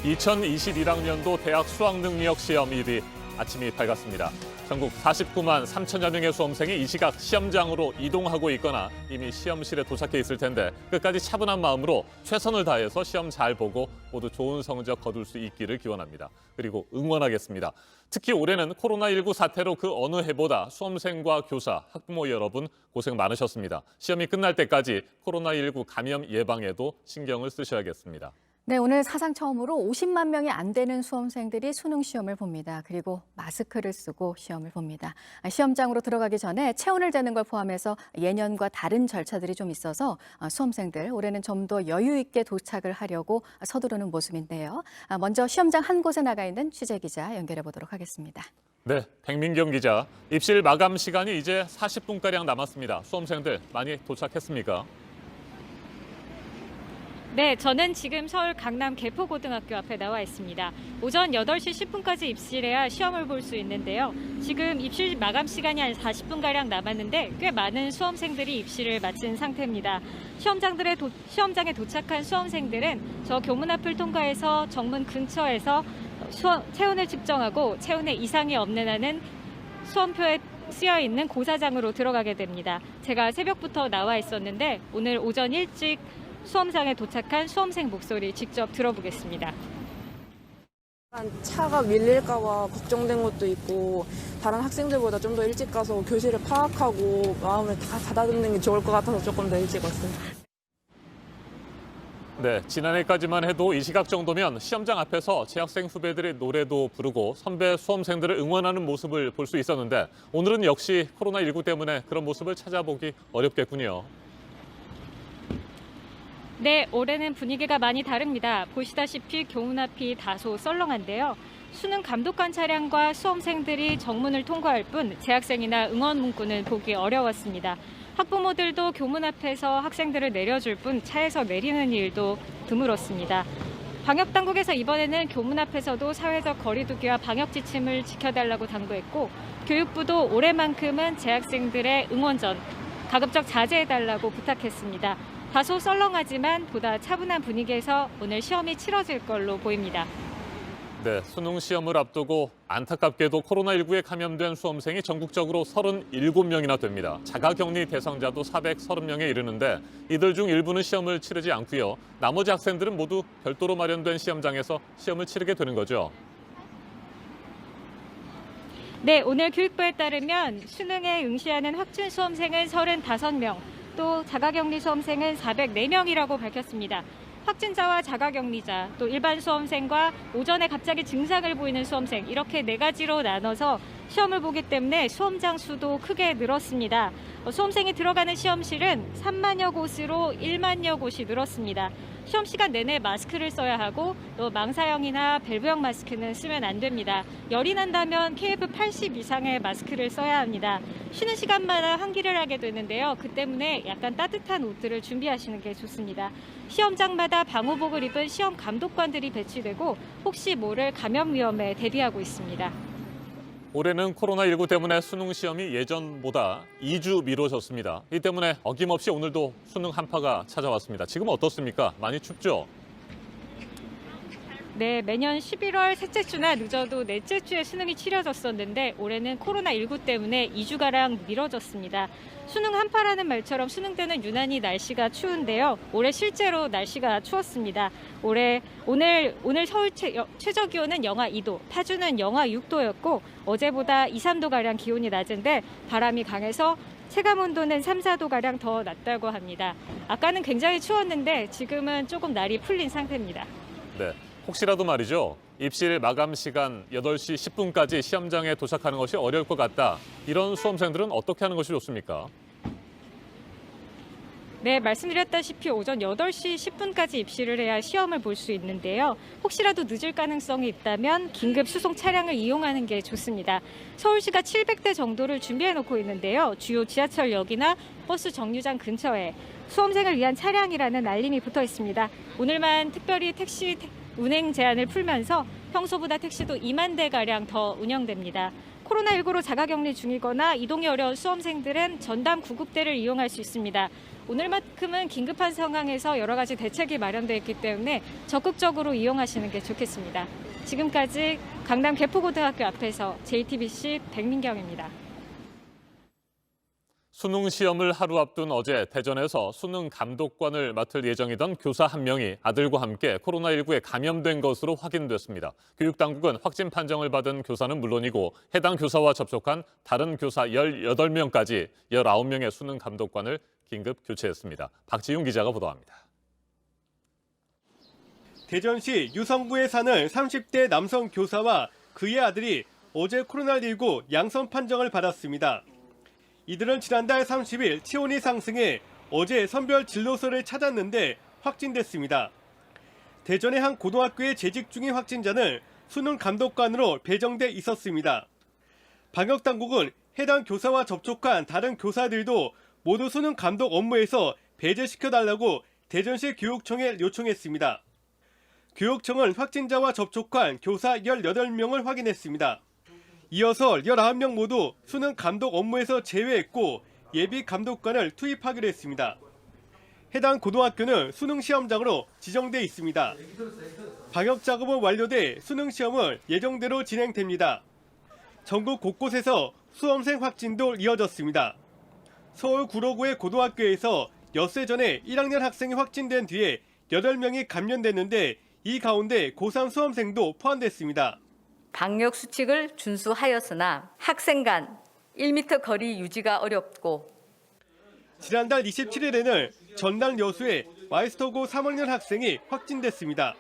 2021학년도 대학 수학능력 시험 1위 아침이 밝았습니다. 전국 49만 3천여 명의 수험생이 이 시각 시험장으로 이동하고 있거나 이미 시험실에 도착해 있을 텐데 끝까지 차분한 마음으로 최선을 다해서 시험 잘 보고 모두 좋은 성적 거둘 수 있기를 기원합니다. 그리고 응원하겠습니다. 특히 올해는 코로나19 사태로 그 어느 해보다 수험생과 교사, 학부모 여러분 고생 많으셨습니다. 시험이 끝날 때까지 코로나19 감염 예방에도 신경을 쓰셔야겠습니다. 네, 오늘 사상 처음으로 50만 명이 안 되는 수험생들이 수능 시험을 봅니다. 그리고 마스크를 쓰고 시험을 봅니다. 시험장으로 들어가기 전에 체온을 재는 걸 포함해서 예년과 다른 절차들이 좀 있어서 수험생들 올해는 좀 더 여유 있게 도착을 하려고 서두르는 모습인데요. 먼저 시험장 한 곳에 나가 있는 취재 기자 연결해 보도록 하겠습니다. 네, 백민경 기자. 입실 마감 시간이 이제 40분가량 남았습니다. 수험생들 많이 도착했습니까? 네, 저는 지금 서울 강남 개포고등학교 앞에 나와 있습니다. 오전 8시 10분까지 입실해야 시험을 볼 수 있는데요. 지금 입실 마감 시간이 한 40분가량 남았는데 꽤 많은 수험생들이 입실을 마친 상태입니다. 시험장에 도착한 수험생들은 저 교문 앞을 통과해서 정문 근처에서 체온을 측정하고 체온에 이상이 없는 한은 수험표에 쓰여 있는 고사장으로 들어가게 됩니다. 제가 새벽부터 나와 있었는데 오늘 오전 일찍 수험장에 도착한 수험생 목소리 직접 들어보겠습니다. 차가 밀릴까 봐 걱정된 것도 있고 다른 학생들보다 좀 더 일찍 가서 교실을 파악하고 마음을 다 가다듬는 게 좋을 것 같아서 조금 더 일찍 왔어요. 네, 지난해까지만 해도 이 시각 정도면 시험장 앞에서 재학생 후배들의 노래도 부르고 선배 수험생들을 응원하는 모습을 볼 수 있었는데 오늘은 역시 코로나19 때문에 그런 모습을 찾아보기 어렵겠군요. 네, 올해는 분위기가 많이 다릅니다. 보시다시피 교문 앞이 다소 썰렁한데요. 수능 감독관 차량과 수험생들이 정문을 통과할 뿐 재학생이나 응원 문구는 보기 어려웠습니다. 학부모들도 교문 앞에서 학생들을 내려줄 뿐 차에서 내리는 일도 드물었습니다. 방역당국에서 이번에는 교문 앞에서도 사회적 거리두기와 방역 지침을 지켜달라고 당부했고 교육부도 올해만큼은 재학생들의 응원전 가급적 자제해달라고 부탁했습니다. 다소 썰렁하지만 보다 차분한 분위기에서 오늘 시험이 치러질 걸로 보입니다. 네, 수능 시험을 앞두고 안타깝게도 코로나19에 감염된 수험생이 전국적으로 37명이나 됩니다. 자가격리 대상자도 430명에 이르는데 이들 중 일부는 시험을 치르지 않고요. 나머지 학생들은 모두 별도로 마련된 시험장에서 시험을 치르게 되는 거죠. 네, 오늘 교육부에 따르면 수능에 응시하는 확진 수험생은 35명, 또 자가격리 수험생은 404명이라고 밝혔습니다. 확진자와 자가격리자, 또 일반 수험생과 오전에 갑자기 증상을 보이는 수험생 이렇게 네 가지로 나눠서 시험을 보기 때문에 수험장 수도 크게 늘었습니다. 수험생이 들어가는 시험실은 3만여 곳으로 1만여 곳이 늘었습니다. 시험 시간 내내 마스크를 써야 하고 또 망사형이나 밸브형 마스크는 쓰면 안 됩니다. 열이 난다면 KF80 이상의 마스크를 써야 합니다. 쉬는 시간마다 환기를 하게 되는데요. 그 때문에 약간 따뜻한 옷들을 준비하시는 게 좋습니다. 시험장마다 방호복을 입은 시험 감독관들이 배치되고 혹시 모를 감염 위험에 대비하고 있습니다. 올해는 코로나19 때문에 수능 시험이 예전보다 2주 미뤄졌습니다. 이 때문에 어김없이 오늘도 수능 한파가 찾아왔습니다. 지금 어떻습니까? 많이 춥죠? 네, 매년 11월 셋째 주나 늦어도 넷째 주에 수능이 치러졌었는데 올해는 코로나19 때문에 2주가량 미뤄졌습니다. 수능 한파라는 말처럼 수능 때는 유난히 날씨가 추운데요. 올해 실제로 날씨가 추웠습니다. 오늘 서울 최저 기온은 영하 2도, 파주는 영하 6도였고 어제보다 2, 3도가량 기온이 낮은데 바람이 강해서 체감 온도는 3, 4도가량 더 낮다고 합니다. 아까는 굉장히 추웠는데 지금은 조금 날이 풀린 상태입니다. 네. 혹시라도 말이죠. 입실 마감 시간 8시 10분까지 시험장에 도착하는 것이 어려울 것 같다. 이런 수험생들은 어떻게 하는 것이 좋습니까? 네, 말씀드렸다시피 오전 8시 10분까지 입실을 해야 시험을 볼 수 있는데요. 혹시라도 늦을 가능성이 있다면 긴급 수송 차량을 이용하는 게 좋습니다. 서울시가 700대 정도를 준비해 놓고 있는데요. 주요 지하철역이나 버스 정류장 근처에 수험생을 위한 차량이라는 알림이 붙어 있습니다. 오늘만 특별히 택시 운행 제한을 풀면서 평소보다 택시도 2만 대가량 더 운영됩니다. 코로나19로 자가격리 중이거나 이동이 어려운 수험생들은 전담 구급대를 이용할 수 있습니다. 오늘만큼은 긴급한 상황에서 여러 가지 대책이 마련되어 있기 때문에 적극적으로 이용하시는 게 좋겠습니다. 지금까지 강남 개포고등학교 앞에서 JTBC 백민경입니다. 수능 시험을 하루 앞둔 어제 대전에서 수능 감독관을 맡을 예정이던 교사 한 명이 아들과 함께 코로나19에 감염된 것으로 확인됐습니다. 교육당국은 확진 판정을 받은 교사는 물론이고 해당 교사와 접촉한 다른 교사 18명까지 19명의 수능 감독관을 긴급 교체했습니다. 박지윤 기자가 보도합니다. 대전시 유성구에 사는 30대 남성 교사와 그의 아들이 어제 코로나19 양성 판정을 받았습니다. 이들은 지난달 30일 체온이 상승해 어제 선별 진료소를 찾았는데 확진됐습니다. 대전의 한 고등학교에 재직 중인 확진자는 수능 감독관으로 배정돼 있었습니다. 방역당국은 해당 교사와 접촉한 다른 교사들도 모두 수능 감독 업무에서 배제시켜달라고 대전시 교육청에 요청했습니다. 교육청은 확진자와 접촉한 교사 18명을 확인했습니다. 이어서 19명 모두 수능 감독 업무에서 제외했고 예비 감독관을 투입하기로 했습니다. 해당 고등학교는 수능 시험장으로 지정돼 있습니다. 방역 작업은 완료돼 수능 시험은 예정대로 진행됩니다. 전국 곳곳에서 수험생 확진도 이어졌습니다. 서울 구로구의 고등학교에서 엿새 전에 1학년 학생이 확진된 뒤에 8명이 감염됐는데 이 가운데 고3 수험생도 포함됐습니다. 방역 수칙을 준수하였으나 학생 간 1m 거리 유지가 어렵고 지난달 27일에는 전남 여수의 마이스터고 3학년 학생이 확진됐습니다.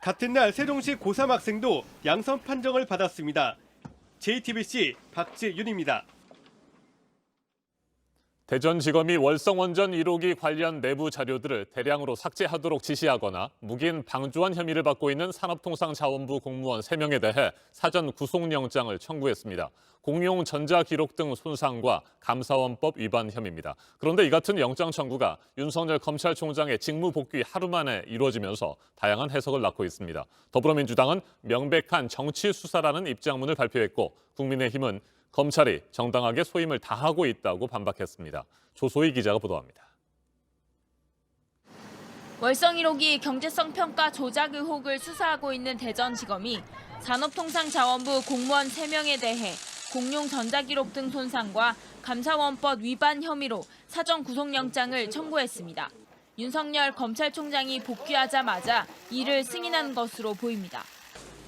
같은 날 세종시 고3 학생도 양성 판정을 받았습니다. JTBC 박지윤입니다. 대전지검이 월성원전 1호기 관련 내부 자료들을 대량으로 삭제하도록 지시하거나 묵인 방조한 혐의를 받고 있는 산업통상자원부 공무원 3명에 대해 사전 구속영장을 청구했습니다. 공용 전자기록 등 손상과 감사원법 위반 혐의입니다. 그런데 이 같은 영장 청구가 윤석열 검찰총장의 직무 복귀 하루 만에 이루어지면서 다양한 해석을 낳고 있습니다. 더불어민주당은 명백한 정치 수사라는 입장문을 발표했고 국민의힘은 검찰이 정당하게 소임을 다하고 있다고 반박했습니다. 조소희 기자가 보도합니다. 월성 1호기 경제성 평가 조작 의혹을 수사하고 있는 대전지검이 산업통상자원부 공무원 3명에 대해 공용 전자기록 등 손상과 감사원법 위반 혐의로 사전 구속영장을 청구했습니다. 윤석열 검찰총장이 복귀하자마자 이를 승인한 것으로 보입니다.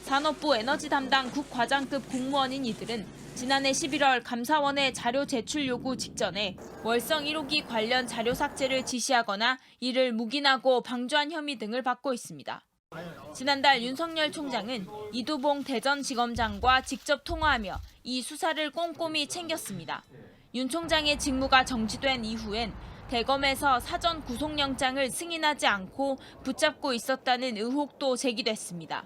산업부 에너지 담당 국과장급 공무원인 이들은 지난해 11월 감사원의 자료 제출 요구 직전에 월성 1호기 관련 자료 삭제를 지시하거나 이를 묵인하고 방조한 혐의 등을 받고 있습니다. 지난달 윤석열 총장은 이두봉 대전지검장과 직접 통화하며 이 수사를 꼼꼼히 챙겼습니다. 윤 총장의 직무가 정지된 이후엔 대검에서 사전 구속영장을 승인하지 않고 붙잡고 있었다는 의혹도 제기됐습니다.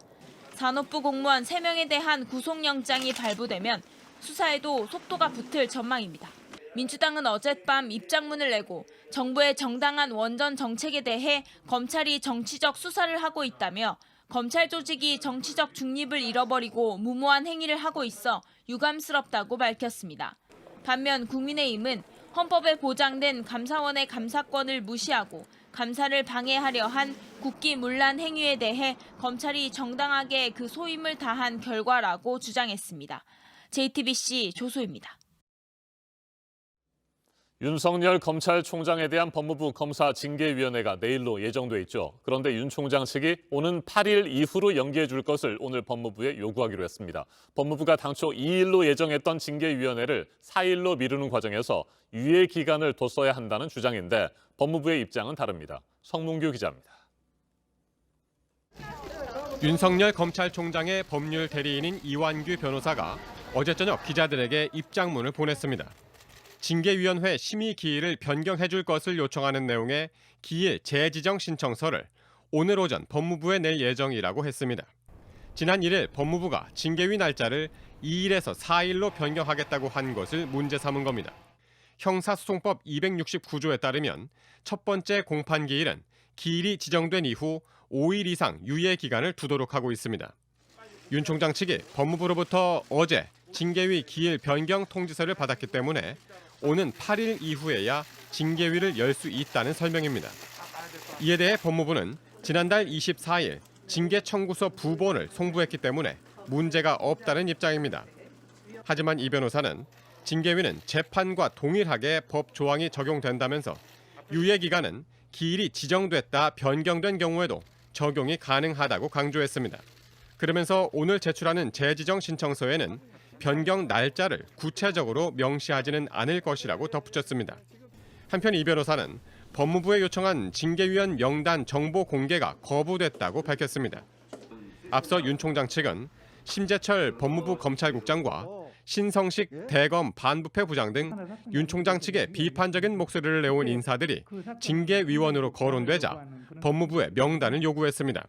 산업부 공무원 3명에 대한 구속영장이 발부되면 수사에도 속도가 붙을 전망입니다. 민주당은 어젯밤 입장문을 내고 정부의 정당한 원전 정책에 대해 검찰이 정치적 수사를 하고 있다며 검찰 조직이 정치적 중립을 잃어버리고 무모한 행위를 하고 있어 유감스럽다고 밝혔습니다. 반면 국민의힘은 헌법에 보장된 감사원의 감사권을 무시하고 감사를 방해하려 한 국기문란 행위에 대해 검찰이 정당하게 그 소임을 다한 결과라고 주장했습니다. JTBC 조소입니다. 윤석열 검찰총장에 대한 법무부 검사징계위원회가 내일로 예정돼 있죠. 그런데 윤 총장 측이 오는 8일 이후로 연기해 줄 것을 오늘 법무부에 요구하기로 했습니다. 법무부가 당초 2일로 예정했던 징계위원회를 4일로 미루는 과정에서 유예 기간을 뒀어야 한다는 주장인데 법무부의 입장은 다릅니다. 성문규 기자입니다. 윤석열 검찰총장의 법률 대리인인 이완규 변호사가 어제 저녁 기자들에게 입장문을 보냈습니다. 징계위원회 심의 기일을 변경해 줄 것을 요청하는 내용의 기일 재지정 신청서를 오늘 오전 법무부에 낼 예정이라고 했습니다. 지난 1일 법무부가 징계위 날짜를 2일에서 4일로 변경하겠다고 한 것을 문제 삼은 겁니다. 형사소송법 269조에 따르면 첫 번째 공판 기일은 기일이 지정된 이후 5일 이상 유예 기간을 두도록 하고 있습니다. 윤 총장 측이 법무부로부터 어제 징계위 기일 변경 통지서를 받았기 때문에 오는 8일 이후에야 징계위를 열 수 있다는 설명입니다. 이에 대해 법무부는 지난달 24일 징계 청구서 부본을 송부했기 때문에 문제가 없다는 입장입니다. 하지만 이 변호사는 징계위는 재판과 동일하게 법 조항이 적용된다면서 유예 기간은 기일이 지정됐다 변경된 경우에도 적용이 가능하다고 강조했습니다. 그러면서 오늘 제출하는 재지정 신청서에는 변경 날짜를 구체적으로 명시하지는 않을 것이라고 덧붙였습니다. 한편 이 변호사는 법무부에 요청한 징계위원 명단 정보 공개가 거부됐다고 밝혔습니다. 앞서 윤 총장 측은 심재철 법무부 검찰국장과 신성식 대검 반부패 부장 등 윤 총장 측에 비판적인 목소리를 내온 인사들이 징계위원으로 거론되자 법무부에 명단을 요구했습니다.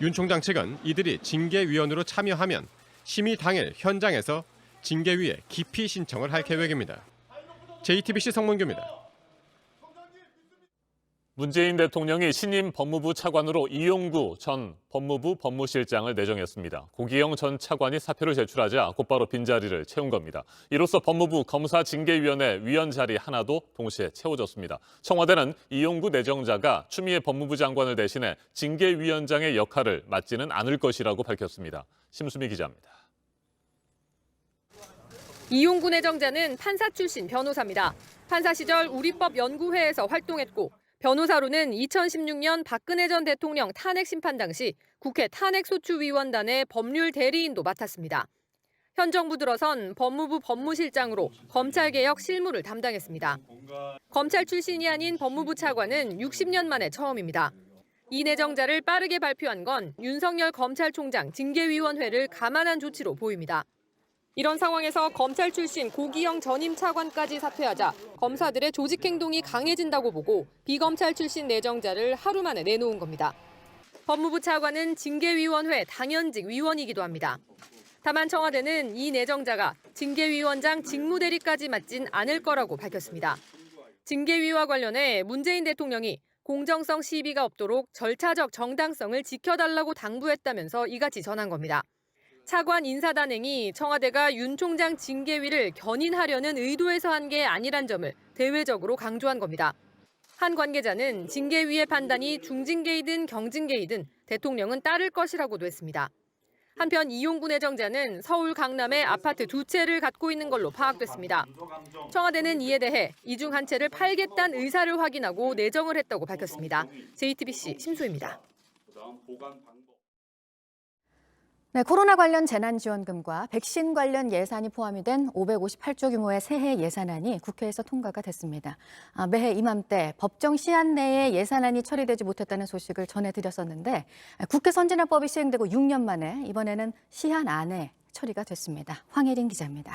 윤 총장 측은 이들이 징계위원으로 참여하면 심의 당일 현장에서 징계위에 기피 신청을 할 계획입니다. JTBC 성문규입니다. 문재인 대통령이 신임 법무부 차관으로 이용구 전 법무부 법무실장을 내정했습니다. 고기영 전 차관이 사표를 제출하자 곧바로 빈자리를 채운 겁니다. 이로써 법무부 검사징계위원회 위원 자리 하나도 동시에 채워졌습니다. 청와대는 이용구 내정자가 추미애 법무부 장관을 대신해 징계위원장의 역할을 맡지는 않을 것이라고 밝혔습니다. 심수미 기자입니다. 이용구 내정자는 판사 출신 변호사입니다. 판사 시절 우리법연구회에서 활동했고 변호사로는 2016년 박근혜 전 대통령 탄핵 심판 당시 국회 탄핵소추위원단의 법률 대리인도 맡았습니다. 현 정부 들어선 법무부 법무실장으로 검찰개혁 실무를 담당했습니다. 검찰 출신이 아닌 법무부 차관은 60년 만에 처음입니다. 이 내정자를 빠르게 발표한 건 윤석열 검찰총장 징계위원회를 감안한 조치로 보입니다. 이런 상황에서 검찰 출신 고기영 전임 차관까지 사퇴하자 검사들의 조직 행동이 강해진다고 보고 비검찰 출신 내정자를 하루 만에 내놓은 겁니다. 법무부 차관은 징계위원회 당연직 위원이기도 합니다. 다만 청와대는 이 내정자가 징계위원장 직무대리까지 맡진 않을 거라고 밝혔습니다. 징계위와 관련해 문재인 대통령이 공정성 시비가 없도록 절차적 정당성을 지켜달라고 당부했다면서 이같이 전한 겁니다. 차관 인사단행이 청와대가 윤 총장 징계위를 견인하려는 의도에서 한 게 아니란 점을 대외적으로 강조한 겁니다. 한 관계자는 징계위의 판단이 중징계이든 경징계이든 대통령은 따를 것이라고도 했습니다. 한편 이용구 내정자는 서울 강남에 아파트 2채를 갖고 있는 걸로 파악됐습니다. 청와대는 이에 대해 이 중 한 채를 팔겠다는 의사를 확인하고 내정을 했다고 밝혔습니다. JTBC 심수희입니다. 네, 코로나 관련 재난지원금과 백신 관련 예산이 포함이 된 558조 규모의 새해 예산안이 국회에서 통과가 됐습니다. 매해 이맘때 법정 시한 내에 예산안이 처리되지 못했다는 소식을 전해드렸었는데 국회 선진화법이 시행되고 6년 만에 이번에는 시한 안에 처리가 됐습니다. 황혜린 기자입니다.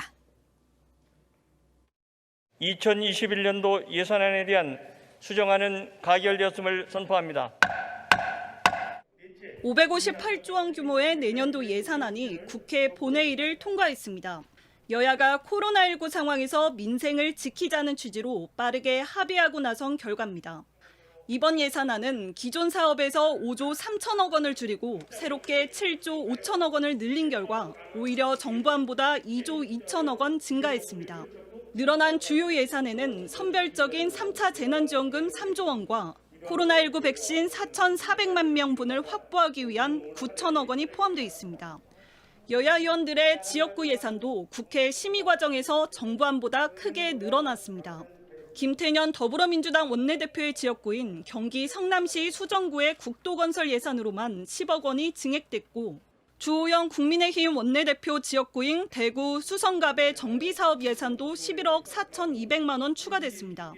2021년도 예산안에 대한 수정안은 가결되었음을 선포합니다. 558조 원 규모의 내년도 예산안이 국회 본회의를 통과했습니다. 여야가 코로나19 상황에서 민생을 지키자는 취지로 빠르게 합의하고 나선 결과입니다. 이번 예산안은 기존 사업에서 5조 3천억 원을 줄이고 새롭게 7조 5천억 원을 늘린 결과 오히려 정부안보다 2조 2천억 원 증가했습니다. 늘어난 주요 예산에는 선별적인 3차 재난지원금 3조 원과 코로나19 백신 4,400만 명분을 확보하기 위한 9천억 원이 포함되어 있습니다. 여야 의원들의 지역구 예산도 국회 심의 과정에서 정부안보다 크게 늘어났습니다. 김태년 더불어민주당 원내대표의 지역구인 경기 성남시 수정구의 국도건설 예산으로만 10억 원이 증액됐고 주호영 국민의힘 원내대표 지역구인 대구 수성갑의 정비사업 예산도 11억 4,200만 원 추가됐습니다.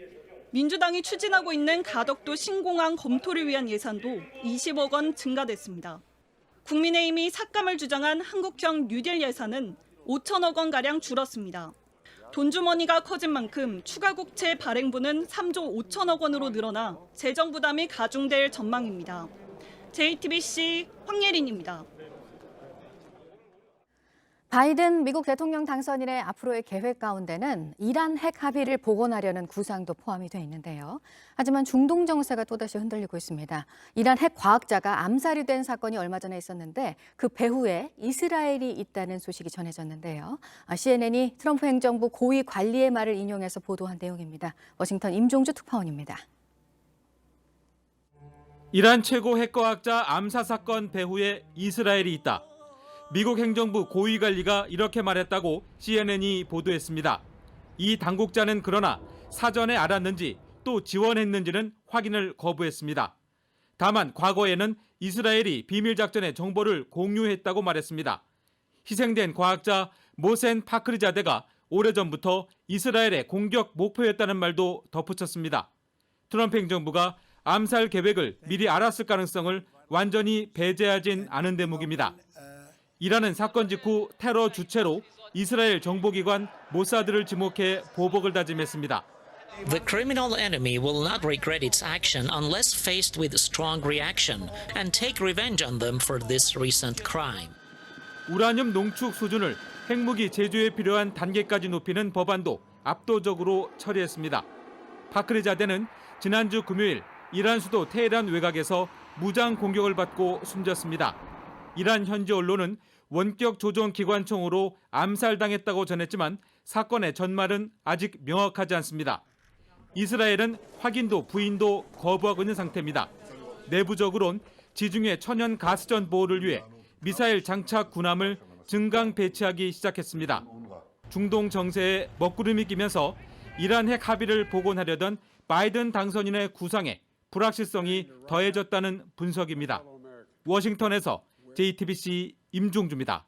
민주당이 추진하고 있는 가덕도 신공항 검토를 위한 예산도 20억 원 증가됐습니다. 국민의힘이 삭감을 주장한 한국형 뉴딜 예산은 5천억 원가량 줄었습니다. 돈주머니가 커진 만큼 추가 국채 발행부는 3조 5천억 원으로 늘어나 재정 부담이 가중될 전망입니다. JTBC 황예린입니다. 바이든 미국 대통령 당선인의 앞으로의 계획 가운데는 이란 핵 합의를 복원하려는 구상도 포함이 돼 있는데요. 하지만 중동 정세가 또다시 흔들리고 있습니다. 이란 핵 과학자가 암살이 된 사건이 얼마 전에 있었는데 그 배후에 이스라엘이 있다는 소식이 전해졌는데요. CNN이 트럼프 행정부 고위 관리의 말을 인용해서 보도한 내용입니다. 워싱턴 임종주 특파원입니다. 이란 최고 핵과학자 암사 사건 배후에 이스라엘이 있다. 미국 행정부 고위 관리가 이렇게 말했다고 CNN이 보도했습니다. 이 당국자는 그러나 사전에 알았는지 또 지원했는지는 확인을 거부했습니다. 다만 과거에는 이스라엘이 비밀작전의 정보를 공유했다고 말했습니다. 희생된 과학자 모센 파크리자데가 오래전부터 이스라엘의 공격 목표였다는 말도 덧붙였습니다. 트럼프 행정부가 암살 계획을 미리 알았을 가능성을 완전히 배제하진 않은 대목입니다. 이란은 사건 직후 테러 주체로 이스라엘 정보기관 모사드를 지목해 보복을 다짐했습니다. The criminal enemy will not regret its action unless faced with strong reaction and take revenge on them for this recent crime. 우라늄 농축 수준을 핵무기 제조에 필요한 단계까지 높이는 법안도 압도적으로 처리했습니다. 파크리자데는 지난주 금요일 이란 수도 테헤란 외곽에서 무장 공격을 받고 숨졌습니다. 이란 현지 언론은 원격 조정기관총으로 암살당했다고 전했지만 사건의 전말은 아직 명확하지 않습니다. 이스라엘은 확인도 부인도 거부하고 있는 상태입니다. 내부적으론 지중해 천연 가스전 보호를 위해 미사일 장착 군함을 증강 배치하기 시작했습니다. 중동 정세에 먹구름이 끼면서 이란 핵 합의를 복원하려던 바이든 당선인의 구상에 불확실성이 더해졌다는 분석입니다. 워싱턴에서 JTBC 임종주입니다.